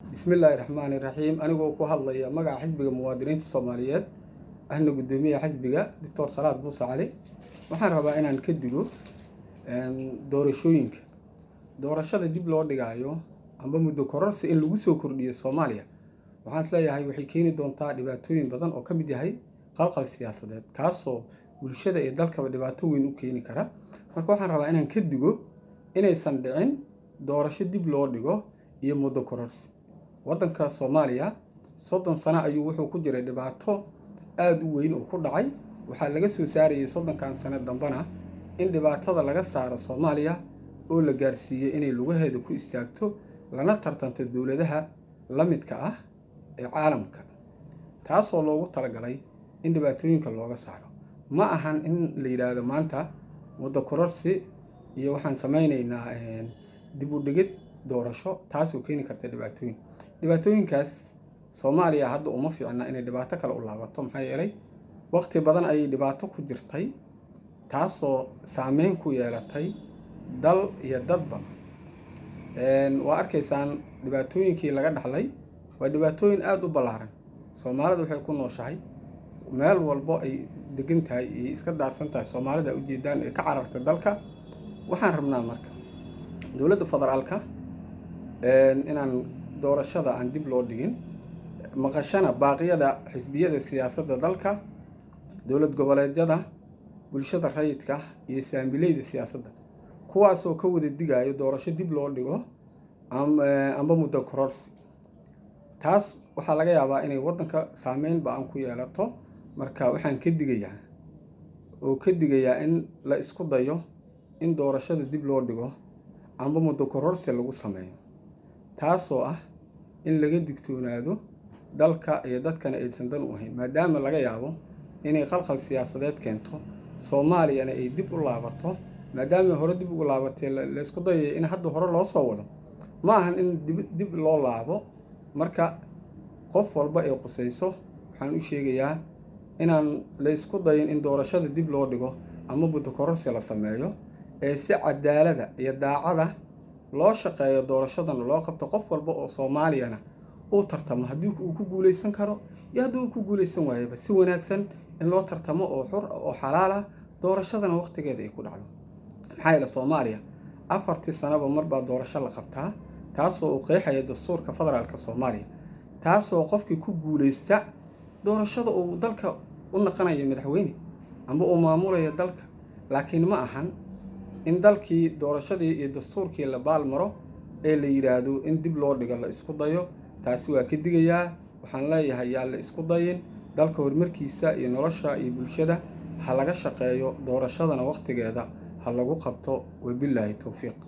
Bismillahirrahmanirrahim. Anigoo ku hadlaya magaca Xisbiga Muwaadiniinta Soomaaliyeed ahna Gudoomiyaha Xisbiga Dr. Salaad Cali waxaan rabaa inaan ka digo doorashooyinka doorashada dib loo dhigayo amba muddo kororsi in lagu soo kordhiyo Soomaaliya waxaan leeyahay waxay keeni doontaa dhibaatooyin badan oo ka mid yahay qalqal siyaasadeed kaasoo bulshada iyo dalkaba dhibaato weyn u keeni kara. Marka waxaan rabaa inaan ka digo inaysan dhicin doorasho dib loo dhigo iyo muddo kororsi. waddanka Soomaaliya 30 sano ayuu wuxuu ku jiray dhibaato aad u weyn oo ku dhacay waxaa laga soo saarayay 30 sano dambana in dhibaatada laga saaro Soomaaliya oo la gaarsiiyay inay lugaheeda ku istaagto lana tartanto dawladaha la midka ah ee caalamka taasoo loogu talagalay in dhibaatooyinka looga saaro ma ahan in la yiraahdo maanta muddo kororsi iyo waxaan sameynaynaa dib u dhigid doorasho taasoo keeni karta dhibaatooyinkaas Soomaaliya hadda uma fiicna inay dhibaato kale u laabato maxay yeelay waqti badan ay dhibaato ku jirtay taasoo saameyn ku yeelatay dal iyo dadba waa arkaysaan dhibaatooyinkii laga dhaxlay waa dhibaatooyin aad u ballaaran Soomaalidu waxay ku nooshahay meel walbo ay degan tahay iyo iska daarsan tahay Soomaalida u jeedaan ee ka cararta dalka waxaan rabnaa marka dawladda federaalka inaan doorashada aan dib loo dhigin maqashana baaqyada xisbiyada siyaasadda dalka dawlad goboleedyada bulshada rayidka iyo saamileyda siyaasadda kuwaasoo ka wada digayo doorasho dib loo dhigo amba muddo kororsi taas waxaa laga yaabaa inay waddanka saameyn ba'an ku yeelato marka waxaan ka digayaa in la isku dayo in doorashada dib loo dhigo amba muddo kororsi lagu sameeyo taasoo ah in laga digtoonaado dalka iyo dadkana aysan dan u ahayn maadaama laga yaabo inay qalqal siyaasadeed keento Soomaaliyana ay dib u laabato maadaama hore dib ugu laabatay la isku dayo in hadda hore loo soo wado ma ahan in dib loo laabo marka qof walba ay qusayso waxaan u sheegayaa inaan la isku dayin in doorashada dib loo dhigo ama muddo kororsi la sameeyo ee si cadaalad iyo daacad loo shaqeeyo doorashadana loo qabto qof walba oo Soomaaliyana uu tartamo haddii uu ku guuleysan karo iyo haddii uu ku guuleysan waayaba si wanaagsan in loo tartamo oo xor oo xalaal ah doorashadana waqtigeeda ay ku dhacdo maxaa yeelay Soomaaliya 4 sanaba mar baa doorasho la qabtaa taasoo uu qeexaya dastuurka federaalka Soomaaliya taasoo qofkii ku guuleysta doorashada uu dalka u naqanayo madaxweyne amba uu maamulayo dalka laakiin ma ahan in dalkii doorashadii iyo dastuurkii la baalmaro ee la yiraahdo in dib loo dhigo la isku dayo taasi waa ka digayaa waxaan leeyahay yaa la isku dayin dalka horumarkiisa iyo nolosha iyo bulshada ha laga shaqeeyo doorashadana waqtigeeda ha lagu qabto wabillahi tawfiiq